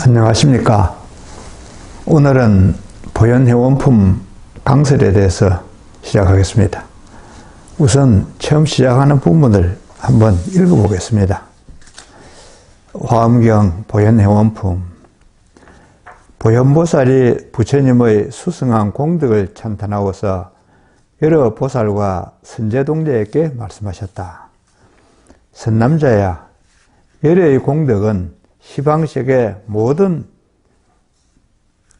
안녕하십니까. 오늘은 보현회원품 강설에 대해서 시작하겠습니다. 우선 처음 시작하는 부분을 한번 읽어보겠습니다. 화엄경 보현회원품. 보현보살이 부처님의 수승한 공덕을 찬탄하고서 여러 보살과 선제동자에게 말씀하셨다. 선남자야, 열의 공덕은 시방sek의 모든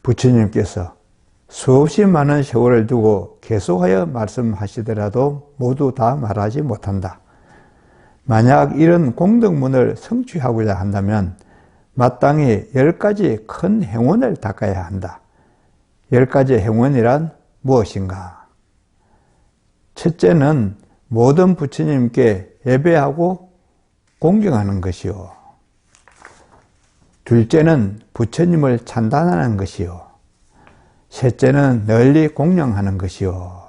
부처님께서 수없이 많은 세월을 두고 계속하여 말씀하시더라도 모두 다 말하지 못한다. 만약 이런 공덕문을 성취하고자 한다면 마땅히 10가지 큰 행원을 닦아야 한다. 10가지 행원이란 무엇인가? 첫째는 모든 부처님께 예배하고 공경하는 것이요. 둘째는 부처님을 찬단하는 것이요. 셋째는 널리 공양하는 것이요.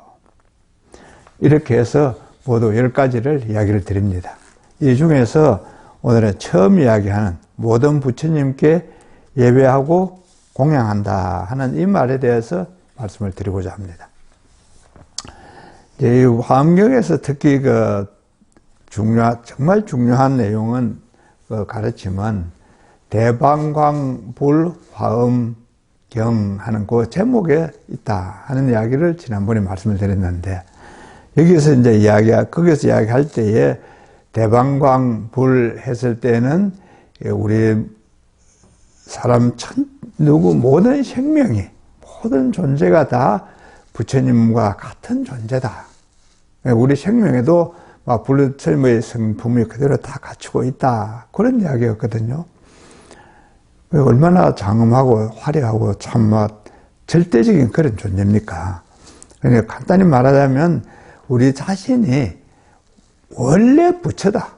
이렇게 해서 모두 10가지를 이야기를 드립니다. 이 중에서 오늘은 처음 이야기하는 모든 부처님께 예배하고 공양한다 하는 이 말에 대해서 말씀을 드리고자 합니다. 이 화엄경에서 특히 정말 중요한 내용은 가르침은 대방광불화엄경 하는 그 제목에 있다 하는 이야기를 지난번에 말씀을 드렸는데, 여기서 거기서 이야기할 때에 대방광불 했을 때는 우리 사람 모든 생명이, 모든 존재가 다 부처님과 같은 존재다. 우리 생명에도 부처님의 성품이 그대로 다 갖추고 있다. 그런 이야기였거든요. 얼마나 장엄하고 화려하고 참 절대적인 그런 존재입니까? 그러니까 간단히 말하자면 우리 자신이 원래 부처다.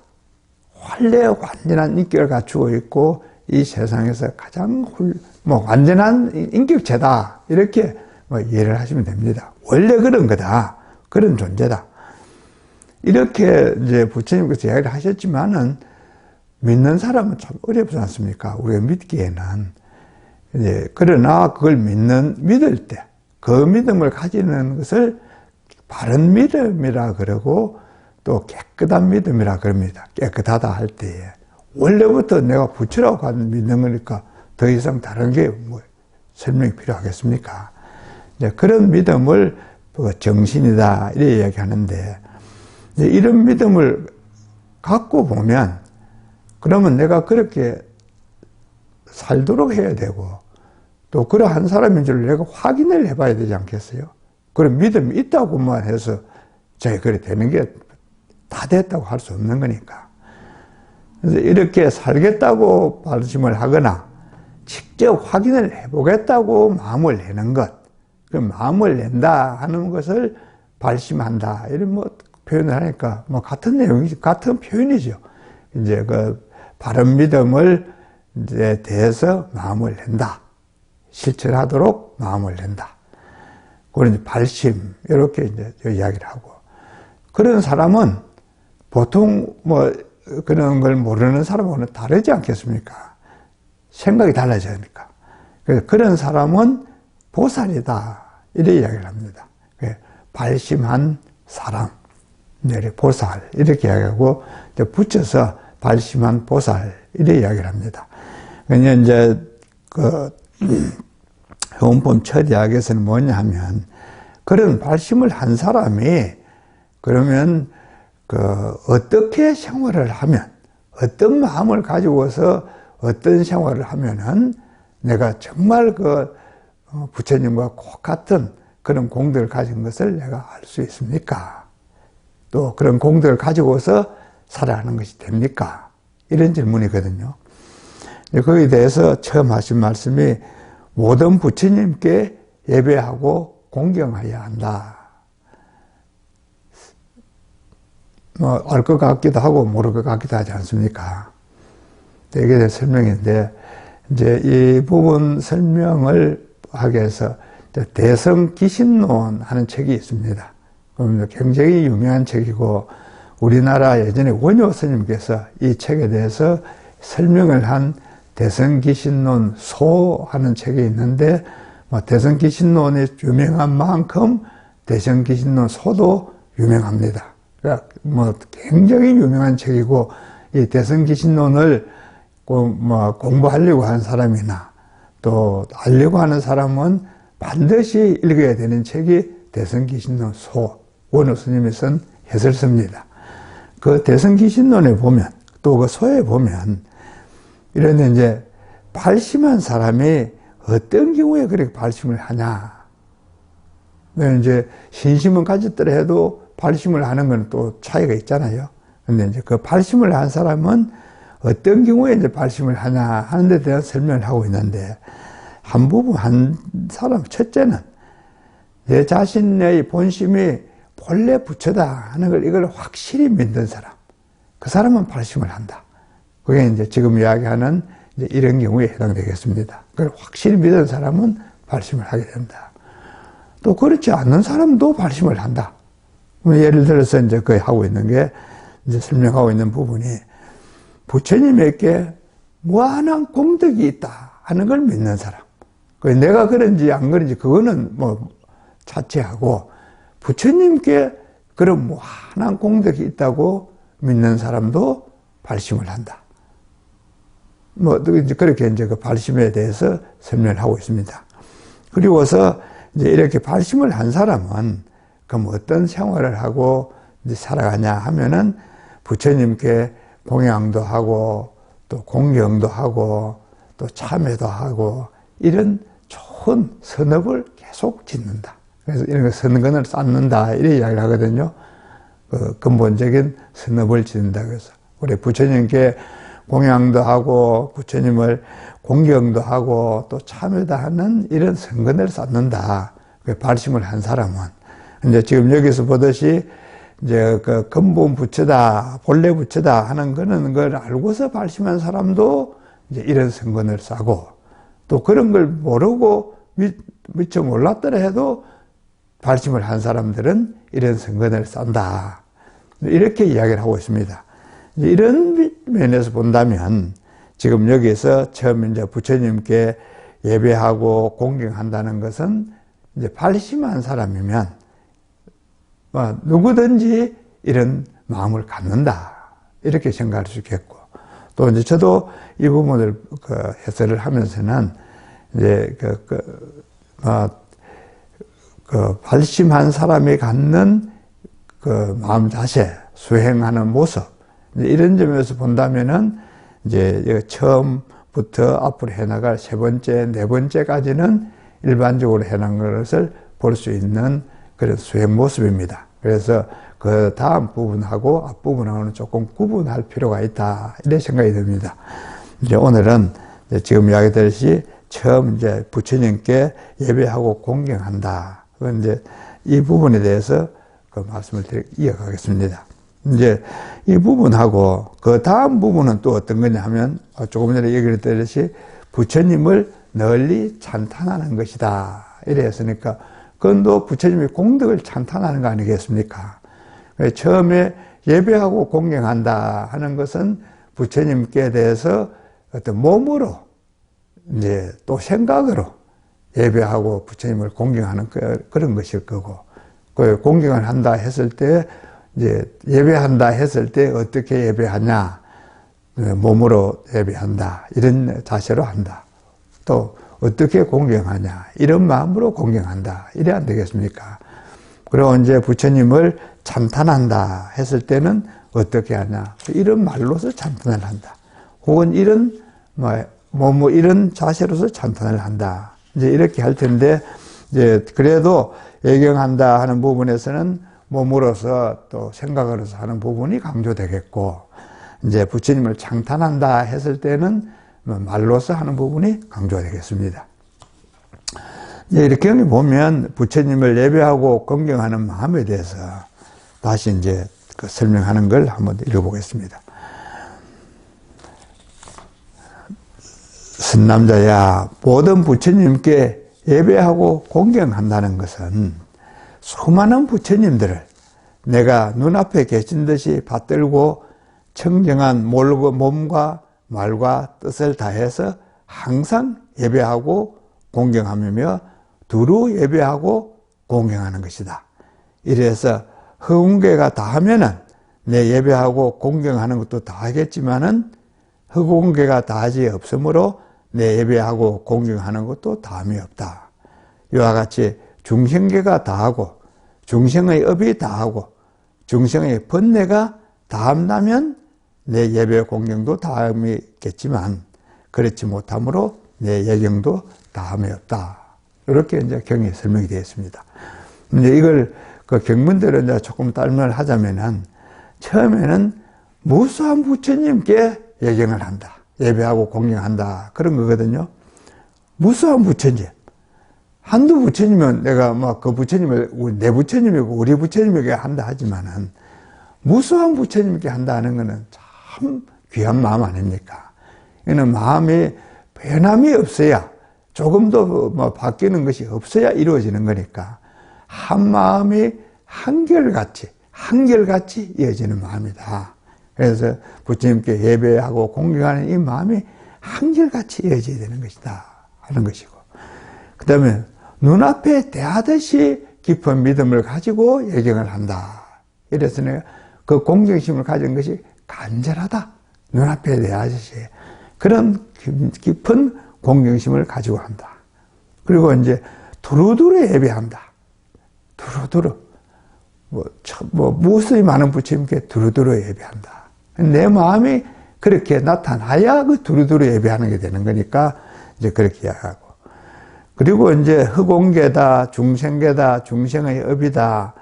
원래 완전한 인격을 갖추고 있고 이 세상에서 가장 완전한 인격체다. 이렇게 이해를 하시면 됩니다. 원래 그런 거다. 그런 존재다. 이렇게 이제 부처님께서 이야기를 하셨지만은 믿는 사람은 참 어렵지 않습니까? 우리가 믿기에는. 그러나 그걸 믿을 때, 그 믿음을 가지는 것을 바른 믿음이라 그러고 또 깨끗한 믿음이라 그럽니다. 깨끗하다 할 때에. 원래부터 내가 부처라고 하는 믿는 거니까 더 이상 다른 게 설명이 필요하겠습니까? 그런 믿음을 정신이다, 이렇게 이야기하는데, 이런 믿음을 갖고 보면 그러면 내가 그렇게 살도록 해야 되고 또 그러한 사람인 줄 내가 확인을 해봐야 되지 않겠어요? 그런 믿음이 있다고만 해서 제가 그래 되는 게 다 됐다고 할 수 없는 거니까. 그래서 이렇게 살겠다고 발심을 하거나 직접 확인을 해보겠다고 마음을 내는 것, 그 마음을 낸다 하는 것을 발심한다, 이런 표현을 하니까 같은 내용이지, 같은 표현이죠. 이제 바른 믿음을 대해서 마음을 낸다. 실천하도록 마음을 낸다. 그런 발심, 이렇게 이제 이야기를 하고. 그런 사람은 보통 그런 걸 모르는 사람하고는 다르지 않겠습니까? 생각이 달라져야 하니까. 그래서 그런 사람은 보살이다. 이렇게 이야기를 합니다. 발심한 사람, 보살, 이렇게 이야기하고, 붙여서 발심한 보살, 이렇게 이야기를 합니다. 그러니까 이제, 회원품 첫 이야기에서는 뭐냐 하면, 그런 발심을 한 사람이, 그러면, 어떻게 생활을 하면, 어떤 마음을 가지고서 어떤 생활을 하면은, 내가 정말 부처님과 같은 그런 공덕을 가진 것을 내가 알 수 있습니까? 또 그런 공덕을 가지고서 살아가는 것이 됩니까? 이런 질문이거든요. 거기에 대해서 처음 하신 말씀이 모든 부처님께 예배하고 공경해야 한다. 뭐, 알 것 같기도 하고, 모를 것 같기도 하지 않습니까? 이게 대해서 설명인데, 이제 이 부분 설명을 하기 위해서, 대성기신론 하는 책이 있습니다. 굉장히 유명한 책이고, 우리나라 예전에 원효 스님께서 이 책에 대해서 설명을 한 대성기신론 소 하는 책이 있는데, 대성기신론이 유명한 만큼 대성기신론 소도 유명합니다. 그러니까 굉장히 유명한 책이고, 이 대성기신론을 공부하려고 하는 사람이나 또 알려고 하는 사람은 반드시 읽어야 되는 책이 대성기신론 소, 원효 스님이 쓴 해설서입니다. 그 대성기신론에 보면, 또 그 소에 보면, 이런데 이제 발심한 사람이 어떤 경우에 그렇게 발심을 하냐. 이제 신심은 가졌더라 해도 발심을 하는 건 또 차이가 있잖아요. 근데 이제 그 발심을 한 사람은 어떤 경우에 이제 발심을 하냐 하는 데 대한 설명을 하고 있는데, 한 사람, 첫째는 내 자신의 본심이 본래 부처다 하는 걸 이걸 확실히 믿는 사람. 그 사람은 발심을 한다. 그게 이제 지금 이야기하는 이제 이런 경우에 해당되겠습니다. 그걸 확실히 믿는 사람은 발심을 하게 된다. 또 그렇지 않는 사람도 발심을 한다. 예를 들어서 이제 그 하고 있는 게, 이제 설명하고 있는 부분이, 부처님에게 무한한 공덕이 있다 하는 걸 믿는 사람. 내가 그런지 안 그런지 그거는 뭐 자체하고, 부처님께 그런 무한한 공덕이 있다고 믿는 사람도 발심을 한다. 그렇게 이제 그 발심에 대해서 설명을 하고 있습니다. 그리고서 이제 이렇게 발심을 한 사람은 그럼 어떤 생활을 하고 이제 살아가냐 하면은, 부처님께 공양도 하고 또 공경도 하고 또 참회도 하고 이런 좋은 선업을 계속 짓는다. 그래서 이런 거 선근을 쌓는다 이렇게 이야기를 하거든요. 그 근본적인 선업을 짓는다. 그래서 우리 부처님께 공양도 하고 부처님을 공경도 하고 또 참회도 하는 이런 선근을 쌓는다. 그 발심을 한 사람은. 이제 지금 여기서 보듯이 이제 그 근본 부처다, 본래 부처다 하는 거는 걸 알고서 발심한 사람도 이제 이런 선근을 쌓고, 또 그런 걸 모르고 미처 몰랐더라 해도 발심을 한 사람들은 이런 선근을 쌓는다. 이렇게 이야기를 하고 있습니다. 이런 면에서 본다면 지금 여기서 처음 이제 부처님께 예배하고 공경한다는 것은 이제 발심한 사람이면 누구든지 이런 마음을 갖는다. 이렇게 생각할 수 있겠고, 또 이제 저도 이 부분을 해설을 하면서는 이제 발심한 사람이 갖는 그 마음 자세, 수행하는 모습, 이런 점에서 본다면은 이제 처음부터 앞으로 해나갈 세 번째, 네 번째까지는 일반적으로 해나간 것을 볼 수 있는 그런 수행 모습입니다. 그래서 그 다음 부분하고 앞부분하고는 조금 구분할 필요가 있다. 이런 생각이 듭니다. 이제 오늘은 이제 지금 이야기했듯이 처음 이제 부처님께 예배하고 공경한다. 이제 이 부분에 대해서 그 말씀을 이어가겠습니다. 이제 이 부분하고 그 다음 부분은 또 어떤 거냐 하면, 조금 전에 얘기를 했듯이 부처님을 널리 찬탄하는 것이다. 이래 했으니까, 그건 또 부처님의 공덕을 찬탄하는 거 아니겠습니까? 처음에 예배하고 공경한다 하는 것은 부처님께 대해서 어떤 몸으로 이제 또 생각으로 예배하고 부처님을 공경하는 그런 것일 거고, 그 공경을 한다 했을 때, 이제 예배한다 했을 때 어떻게 예배하냐, 몸으로 예배한다 이런 자세로 한다. 또 어떻게 공경하냐, 이런 마음으로 공경한다. 이래 안 되겠습니까? 그리고 이제 부처님을 찬탄한다 했을 때는 어떻게 하냐, 이런 말로서 찬탄을 한다. 혹은 이런 이런 자세로서 찬탄을 한다. 이제 이렇게 할 텐데, 이제 그래도 예경한다 하는 부분에서는 몸으로서 또 생각으로서 하는 부분이 강조되겠고, 이제 부처님을 찬탄한다 했을 때는 말로서 하는 부분이 강조되겠습니다. 이렇게 보면 부처님을 예배하고 공경하는 마음에 대해서 다시 이제 그 설명하는 걸 한번 읽어보겠습니다. 선남자야, 모든 부처님께 예배하고 공경한다는 것은 수많은 부처님들을 내가 눈앞에 계신 듯이 받들고 청정한 몸과 말과 뜻을 다해서 항상 예배하고 공경하며 두루 예배하고 공경하는 것이다. 이래서 허공계가 다하면은 내 예배하고 공경하는 것도 다하겠지만은 허공계가 다하지 없으므로 내 예배하고 공경하는 것도 다함이 없다. 이와 같이 중생계가 다하고 중생의 업이 다하고 중생의 번뇌가 다한다면 내 예배 공경도 다함이 있겠지만 그렇지 못하므로 내 예경도 다함이 없다. 이렇게 이제 경에 설명이 되어 있습니다. 이제 이걸 그 경문대로 이제 조금 설명을 하자면은 처음에는 무수한 부처님께 예경을 한다. 예배하고 공경한다. 그런 거거든요. 무수한 부처님. 한두 부처님은 내가 뭐 그 부처님을 내 부처님이고 우리 부처님에게 한다 하지만은 무수한 부처님께 한다 하는 거는 참 귀한 마음 아닙니까? 이는 마음이 변함이 없어야 조금도 뭐 바뀌는 것이 없어야 이루어지는 거니까 한 마음이 한결같이 이어지는 마음이다. 그래서 부처님께 예배하고 공경하는 이 마음이 한결같이 이어져야 되는 것이다 하는 것이고, 그 다음에 눈앞에 대하듯이 깊은 믿음을 가지고 예경을 한다. 이래서 내가 그 공경심을 가진 것이 간절하다. 눈앞에 대하듯이 그런 깊은 공경심을 가지고 한다. 그리고 이제 두루두루 예배한다. 두루두루 무수히 많은 부처님께 두루두루 예배한다. 내 마음이 그렇게 나타나야 그 두루두루 예배하는 게 되는 거니까 이제 그렇게 이야기하고, 그리고 이제 허공계다, 중생계다, 중생의 업이다,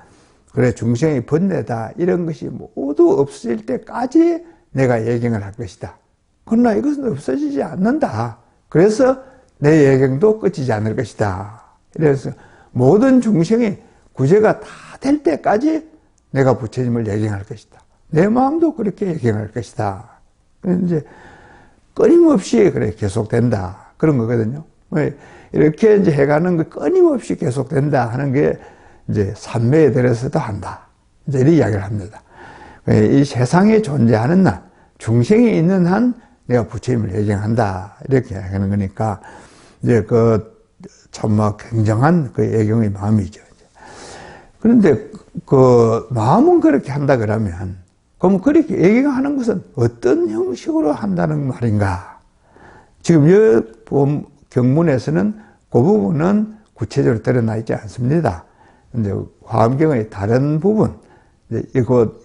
그래 중생의 번뇌다, 이런 것이 모두 없어질 때까지 내가 예경을 할 것이다. 그러나 이것은 없어지지 않는다. 그래서 내 예경도 끝이지 않을 것이다. 그래서 모든 중생이 구제가 다 될 때까지 내가 부처님을 예경할 것이다. 내 마음도 그렇게 예경할 것이다. 이제 끊임없이 그래 계속된다. 그런 거거든요. 이렇게 이제 해가는 거 끊임없이 계속된다 하는 게 이제 삼매에 들어서도 한다. 이제 이런 이야기를 합니다. 이 세상에 존재하는 한, 중생이 있는 한 내가 부처님을 예경한다. 이렇게 하는 거니까 이제 참 굉장한 그 예경의 마음이죠. 그런데 그 마음은 그렇게 한다 그러면 그럼 그렇게 예경하는 것은 어떤 형식으로 한다는 말인가? 지금 이 경문에서는 그 부분은 구체적으로 드러나 있지 않습니다. 이제 화엄경의 다른 부분,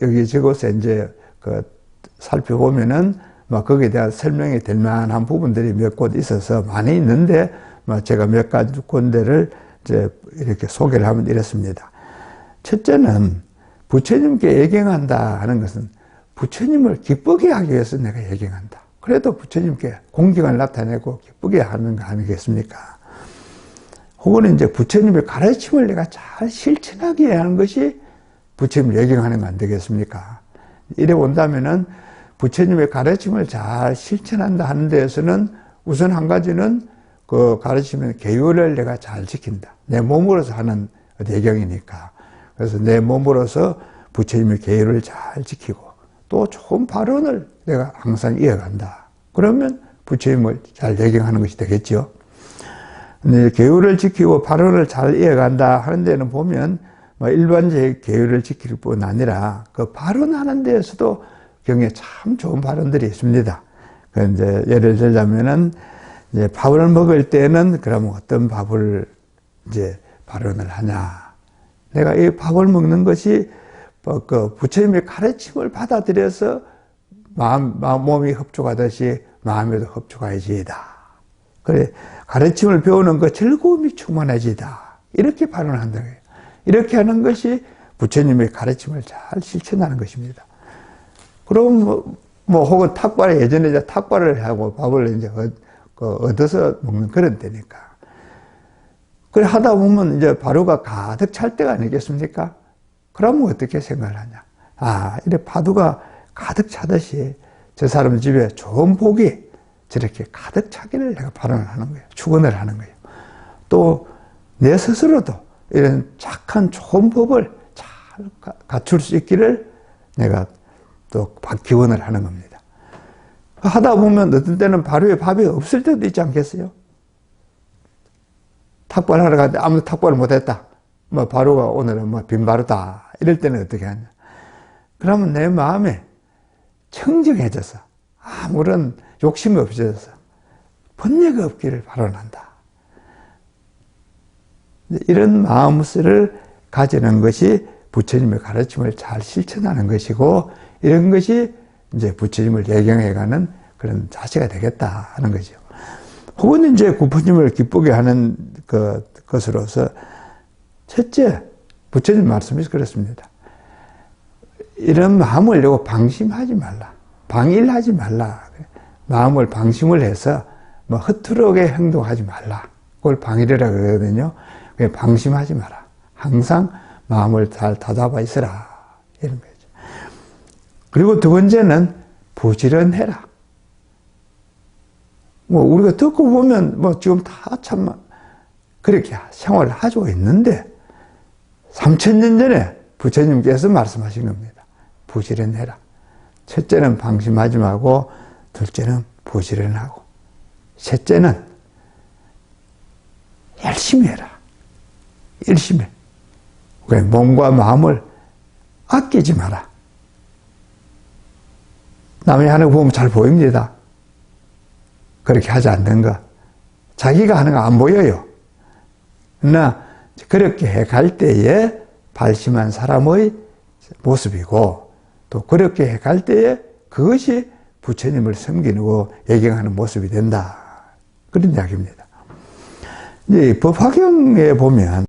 여기 저곳에 이제 살펴보면은 거기에 대한 설명이 될 만한 부분들이 몇 곳 있어서 많이 있는데 제가 몇 가지 군데를 이제 이렇게 소개를 하면 이렇습니다. 첫째는 부처님께 예경한다 하는 것은 부처님을 기쁘게 하기 위해서 내가 예경한다. 그래도 부처님께 공경을 나타내고 기쁘게 하는 거 아니겠습니까? 혹은 이제 부처님의 가르침을 내가 잘 실천하게 하는 것이 부처님을 예경하는 거 안 되겠습니까? 이래 본다면은 부처님의 가르침을 잘 실천한다 하는 데에서는 우선 한 가지는 그 가르침의 계율을 내가 잘 지킨다. 내 몸으로서 하는 예경이니까. 그래서 내 몸으로서 부처님의 계율을 잘 지키고 또 좋은 발언을 내가 항상 이어간다. 그러면 부처님을 잘 예경하는 것이 되겠죠. 근데 계율을 지키고 발언을 잘 이어간다 하는 데는 보면 일반적인 계율을 지킬 뿐 아니라 그 발언하는 데에서도 경에 참 좋은 발언들이 있습니다. 이제 예를 들자면은 이제 밥을 먹을 때는 그러면 어떤 밥을 이제 발언을 하냐. 내가 이 밥을 먹는 것이 부처님의 가르침을 받아들여서 몸이 흡족하듯이 마음에도 흡족해지이다. 그래, 가르침을 배우는 것 즐거움이 충만해지이다. 이렇게 발언한다. 이렇게 하는 것이 부처님의 가르침을 잘 실천하는 것입니다. 그럼 혹은 탁발에 예전에 이제 탁발을 하고 밥을 이제 얻어서 먹는 그런 때니까. 그래 하다 보면 이제 파도가 가득 찰 때가 아니겠습니까? 그러면 어떻게 생각을 하냐? 아, 이래 파도가 가득 차듯이 저 사람 집에 좋은 복이 저렇게 가득 차기를 내가 발언을 하는 거예요. 축원을 하는 거예요. 또 내 스스로도 이런 착한 좋은 법을 잘 갖출 수 있기를 내가 또 기원을 하는 겁니다. 하다 보면 어떤 때는 바로에 밥이 없을 때도 있지 않겠어요? 탁발하러 갔는데 아무도 탁발을 못했다. 뭐 바로가 오늘은 뭐 빈바로다. 이럴 때는 어떻게 하냐? 그러면 내 마음에 청정해져서 아무런 욕심이 없어져서 번뇌가 없기를 발언한다. 이런 마음을 가지는 것이 부처님의 가르침을 잘 실천하는 것이고, 이런 것이 이제 부처님을 예경해가는 그런 자세가 되겠다 하는 거죠. 혹은 이제 부처님을 기쁘게 하는 것으로서, 첫째, 부처님 말씀이 그렇습니다. 이런 마음을 내고 방심하지 말라. 방일하지 말라. 마음을 방심을 해서 뭐 허투루하게 행동하지 말라. 그걸 방일이라고 그러거든요. 방심하지 마라. 항상 마음을 잘 다잡아 있어라. 이런 거죠. 그리고 두 번째는 부지런해라. 뭐 우리가 듣고 보면 뭐 지금 다 참 그렇게 생활을 하고 있는데 3000년 전에 부처님께서 말씀하신 겁니다. 부지런해라. 첫째는 방심하지 말고, 둘째는 부지런하고, 셋째는 열심히 해라. 열심히 해. 몸과 마음을 아끼지 마라. 남이 하는 거 보면 잘 보입니다. 그렇게 하지 않는 거. 자기가 하는 거 안 보여요. 그러나 그렇게 해갈 때에 발심한 사람의 모습이고, 또 그렇게 해갈 때에 그것이 부처님을 섬기고 예경하는 모습이 된다. 그런 이야기입니다. 이제 법화경에 보면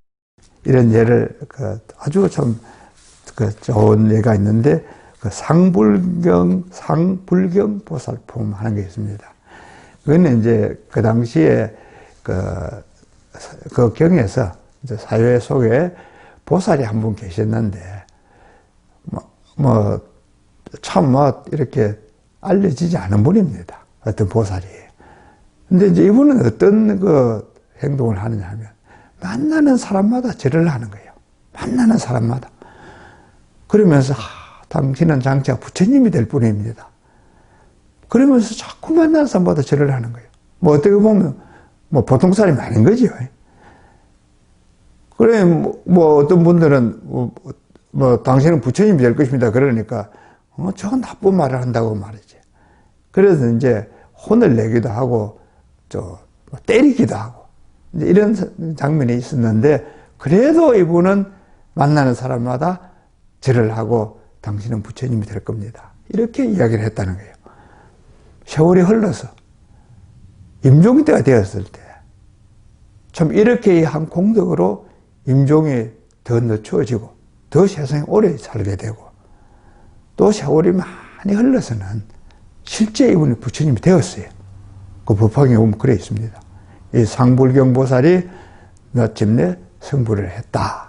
이런 예를 아주 참 좋은 예가 있는데, 상불경 보살품 하는 게 있습니다. 그거는 이제 그 당시에 그 경에서 이제 사회 속에 보살이 한 분 계셨는데, 참 이렇게 알려지지 않은 분입니다. 어떤 보살이. 근데 이제 이분은 어떤 행동을 하느냐 하면, 만나는 사람마다 절을 하는 거예요. 만나는 사람마다. 그러면서, 당신은 장차 부처님이 될 뿐입니다. 그러면서 자꾸 만나는 사람마다 절을 하는 거예요. 뭐 어떻게 보면, 보통 사람이 아닌 거죠. 그래, 어떤 분들은, 당신은 부처님이 될 것입니다. 그러니까, 저건 나쁜 말을 한다고 말이지. 그래서 이제 혼을 내기도 하고, 때리기도 하고, 이런 장면이 있었는데, 그래도 이분은 만나는 사람마다 절을 하고, 당신은 부처님이 될 겁니다. 이렇게 이야기를 했다는 거예요. 세월이 흘러서, 임종이 때가 되었을 때, 참 이렇게 한 공덕으로 임종이 더 늦추어지고, 더 세상에 오래 살게 되고, 또 세월이 많이 흘러서는 실제 이분이 부처님이 되었어요. 그 법화경에 보면 그래 있습니다. 이 상불경 보살이 마침내 성불을 했다.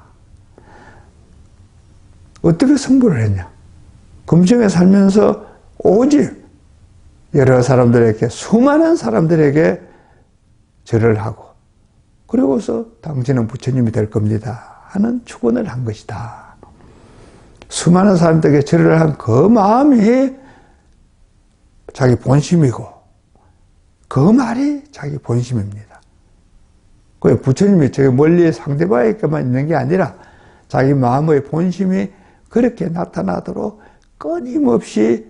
어떻게 성불을 했냐? 금생에 살면서 오직 여러 사람들에게, 수많은 사람들에게 절을 하고, 그리고서 당신은 부처님이 될 겁니다 하는 축원을 한 것이다. 수많은 사람들에게 절을 한 그 마음이 자기 본심이고, 그 말이 자기 본심입니다. 그 부처님이 저기 멀리 상대방에게만 있는 게 아니라 자기 마음의 본심이 그렇게 나타나도록 끊임없이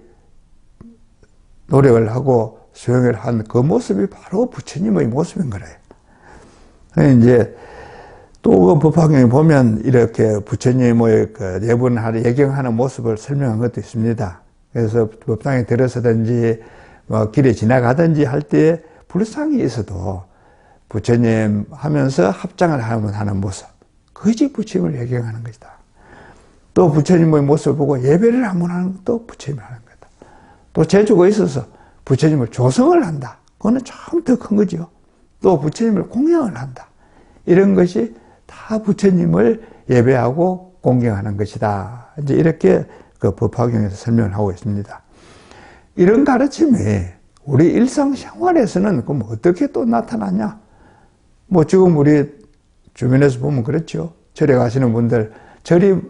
노력을 하고 수행을 한 그 모습이 바로 부처님의 모습인 거래요. 이제 또 그 법화경에 보면 이렇게 부처님의 예분하는, 예경하는 모습을 설명한 것도 있습니다. 그래서 법당에 들어서든지 길에 지나가든지 할 때 불상이 있어도 부처님 하면서 합장을 하는 모습, 그것이 부처님을 예경하는 것이다. 또 부처님의 모습을 보고 예배를 한번 하는 것도 부처님을 하는 거다. 또 재주가 있어서 부처님을 조성을 한다. 그거는 참 더 큰 거죠. 또 부처님을 공양을 한다. 이런 것이 다 부처님을 예배하고 공경하는 것이다. 이제 이렇게 그 법화경에서 설명을 하고 있습니다. 이런 가르침이 우리 일상생활에서는 그럼 어떻게 또 나타나냐? 뭐 지금 우리 주변에서 보면 그렇죠. 절에 가시는 분들 절이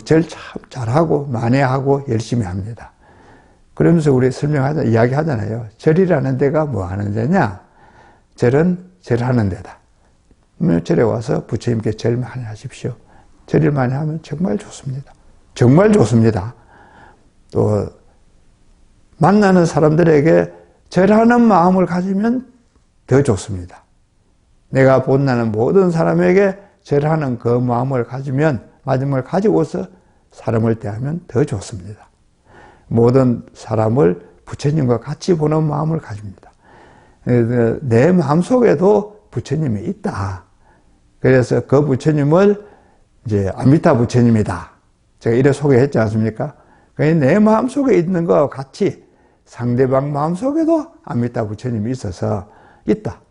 절 참 잘하고 만회하고 열심히 합니다. 그러면서 우리 이야기하잖아요. 절이라는 데가 뭐 하는 데냐? 절은 절하는 데다. 절에 와서 부처님께 절 많이 하십시오. 절을 많이 하면 정말 좋습니다. 정말 좋습니다. 또 만나는 사람들에게 절하는 마음을 가지면 더 좋습니다. 내가 본나는 모든 사람에게 절하는 그 마음을 가지고서 사람을 대하면 더 좋습니다. 모든 사람을 부처님과 같이 보는 마음을 가집니다. 내 마음속에도 부처님이 있다. 그래서 그 부처님을 이제 아미타 부처님이다. 제가 이래 소개했지 않습니까? 내 마음속에 있는 것과 같이 상대방 마음속에도 아미타 부처님이 있어서 있다.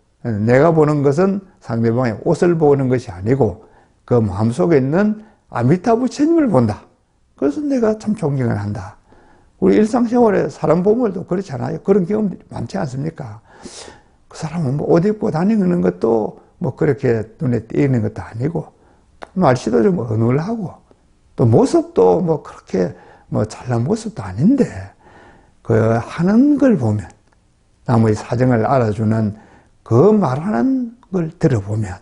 내가 보는 것은 상대방의 옷을 보는 것이 아니고 그 마음속에 있는 아미타 부처님을 본다. 그래서 내가 참 존경을 한다. 우리 일상생활에 사람 보면 또 그렇잖아요. 그런 경험 많지 않습니까? 그 사람은 뭐 옷 입고 다니는 것도 뭐 그렇게 눈에 띄는 것도 아니고 말씨도 좀 어눌하고 또 모습도 뭐 그렇게 뭐 잘난 모습도 아닌데 그 하는 걸 보면 남의 사정을 알아주는 그 말하는 걸 들어보면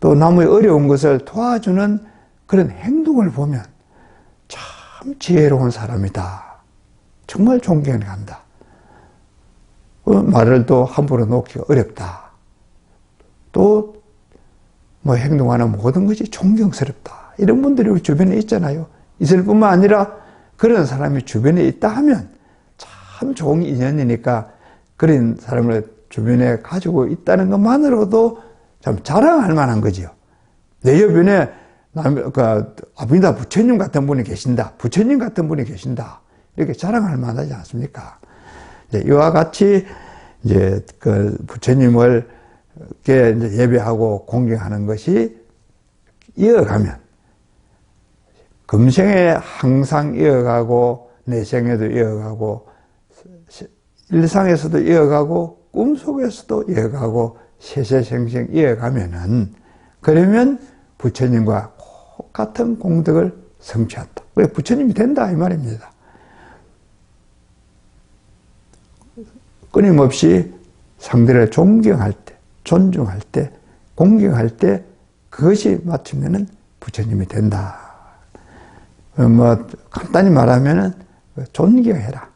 또 남의 어려운 것을 도와주는 그런 행동을 보면 참 지혜로운 사람이다. 정말 존경을 한다. 말을 또 함부로 놓기가 어렵다. 또 뭐 행동하는 모든 것이 존경스럽다. 이런 분들이 우리 주변에 있잖아요. 있을 뿐만 아니라 그런 사람이 주변에 있다 하면 참 좋은 인연이니까 그런 사람을 주변에 가지고 있다는 것만으로도 참 자랑할 만한 거지요. 내 주변에 아비다 부처님 같은 분이 계신다. 부처님 같은 분이 계신다. 이렇게 자랑할 만하지 않습니까? 이와 같이 이제 그 부처님을 이제 예배하고 공경하는 것이 이어가면 금생에 항상 이어가고 내생에도 이어가고 일상에서도 이어가고 꿈속에서도 이어가고 세세생생 이어가면은 그러면 부처님과 똑같은 공덕을 성취한다. 왜 부처님이 된다 이 말입니다. 끊임없이 상대를 존경할 때, 존중할 때, 공경할 때 그것이 맞추면은 부처님이 된다. 뭐 간단히 말하면은 존경해라.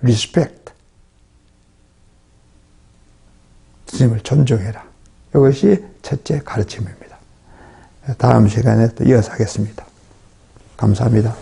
리스펙트. 스님을 존중해라. 이것이 첫째 가르침입니다. 다음 시간에 또 이어서 하겠습니다. 감사합니다.